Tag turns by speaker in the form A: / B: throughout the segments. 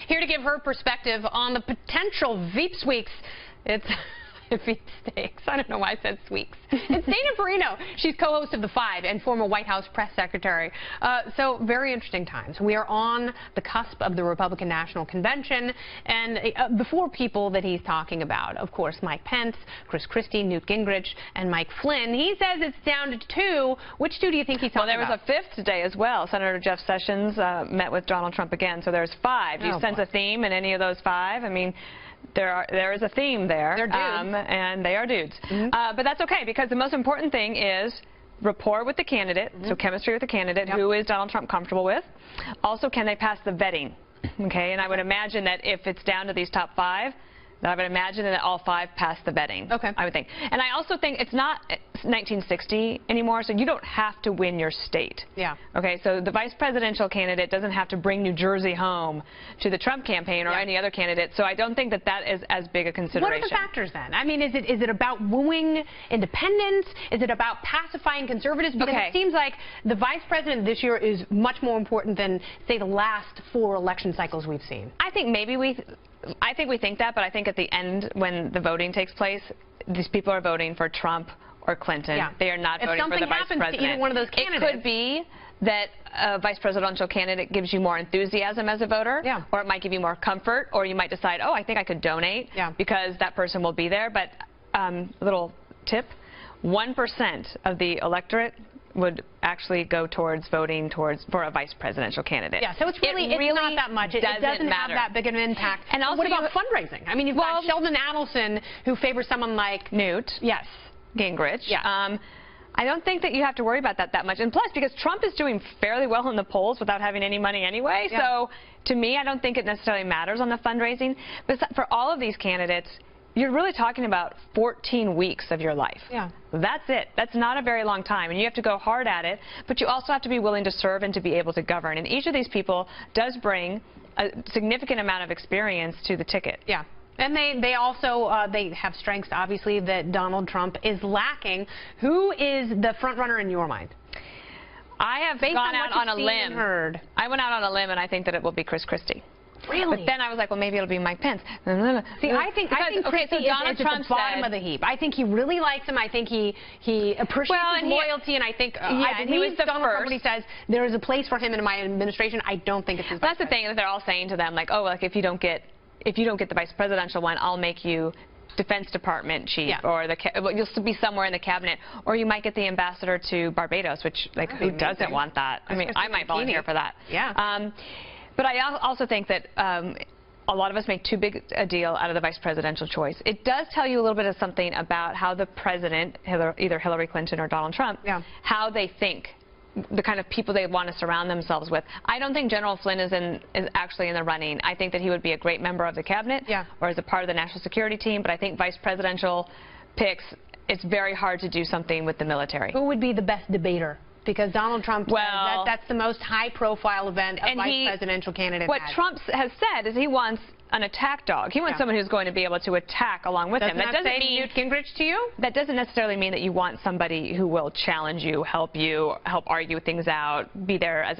A: here to give her perspective on the potential Veep Weeks. It's Veep Steaks. I don't know why I said Sweeks. It's Dana Perino. She's co-host of The Five and former White House press secretary. So very interesting times. We are on the cusp of the Republican National Convention, and the four people that he's talking about, of course, Mike Pence, Christie, Newt Gingrich, and Mike Flynn. He says it's down to two. Which two do you think he's talking about?
B: Well, there was a fifth today as well. Senator Jeff Sessions met with Donald Trump again, so there's five. Do you sense a theme in any of those five? I mean, there is a theme there.
A: They're dudes.
B: And they are dudes. But that's okay, because the most important thing is rapport with the candidate, so chemistry with the candidate. Who is Donald Trump comfortable with? Also, can they pass the vetting? Okay, and I would imagine that if it's down to these top five, that I would imagine that all five pass the vetting.
A: Okay.
B: I would think. And I also think it's not 1960 anymore, so you don't have to win your state.
A: Yeah.
B: Okay, so the vice presidential candidate doesn't have to bring New Jersey home to the Trump campaign or any other candidate, so I don't think that that is as big a consideration.
A: What are the factors then? I mean, is it about wooing independents? Is it about pacifying conservatives? Because it seems like the vice president this year is much more important than, say, the last 4 election cycles we've seen.
B: I think maybe we think that, but I think at the end, when the voting takes place, these people are voting for Trump or Clinton. They are not voting for the vice president. If something happens to either one of those candidates,
A: it
B: could be that a vice presidential candidate gives you more enthusiasm as a voter, or it might give you more comfort, or you might decide, oh, I think I could donate because that person will be there. But little tip, 1% of the electorate would actually go towards voting for a vice presidential candidate.
A: Yeah, so it's really not that much. It doesn't have that big of an impact. And also, what about fundraising? I mean, you've got Sheldon Adelson, who favors someone like
B: Newt.
A: Yes.
B: Gingrich. Yeah. I don't think that you have to worry about that much. And plus, because Trump is doing fairly well in the polls without having any money anyway, so to me, I don't think it necessarily matters on the fundraising. But for all of these candidates, you're really talking about 14 weeks of your life. Yeah. That's it. That's not a very long time, and you have to go hard at it, but you also have to be willing to serve and to be able to govern. And each of these people does bring a significant amount of experience to the ticket.
A: Yeah. And they also they have strengths, obviously, that Donald Trump is lacking. Who is the front runner in your mind?
B: I have gone out on a limb. I went out on a limb, and I think that it will be Christie.
A: Really?
B: But then I was like, well, maybe it'll be Mike Pence.
A: See, I think Christie is at the bottom of the heap. I think he really likes him. I think he appreciates his loyalty, and I think I believe Donald Trump when he says there is a place for him in my administration. I don't think it's his.
B: That's the thing that they're all saying to them, like, oh, like if you don't get the vice presidential one, I'll make you Defense Department chief, or you'll still be somewhere in the cabinet, or you might get the ambassador to Barbados, which who doesn't want that? I mean, I might volunteer for that.
A: Yeah.
B: But I also think that a lot of us make too big a deal out of the vice presidential choice. It does tell you a little bit of something about how the president, either Hillary Clinton or Donald Trump, how they think, the kind of people they want to surround themselves with. I don't think General Flynn is actually in the running. I think that he would be a great member of the cabinet or as a part of the national security team, but I think vice presidential picks, it's very hard to do something with the military.
A: Who would be the best debater? Because Donald Trump says that's the most high-profile event a vice presidential candidate
B: What Trump has said is he wants an attack dog. He wants someone who's going to be able to attack along with him.
A: That doesn't mean Newt Gingrich to you?
B: That doesn't necessarily mean that you want somebody who will challenge you, help argue things out, be there as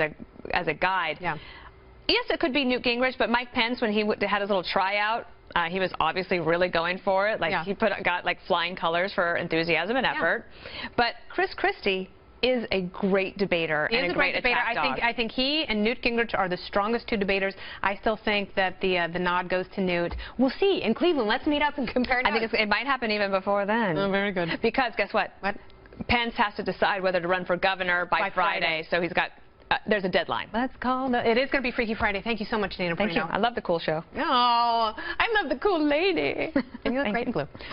B: a guide. Yeah. Yes, it could be Newt Gingrich, but Mike Pence, when he had his little tryout, he was obviously really going for it. Like he got like flying colors for enthusiasm and effort. But Christie is a great debater and a great attack dog.
A: I think he and Newt Gingrich are the strongest two debaters. I still think that the nod goes to Newt. We'll see in Cleveland. Let's meet up and compare notes.
B: I think it might happen even before then.
A: Oh, very good.
B: Because guess what?
A: What?
B: Pence has to decide whether to run for governor by Friday, so he's got. There's a deadline.
A: Let's call it. It is going to be Freaky Friday. Thank you so much, Dana Perino.
B: Thank you. I love the cool show.
A: Oh, I love the cool lady. And you look great in blue.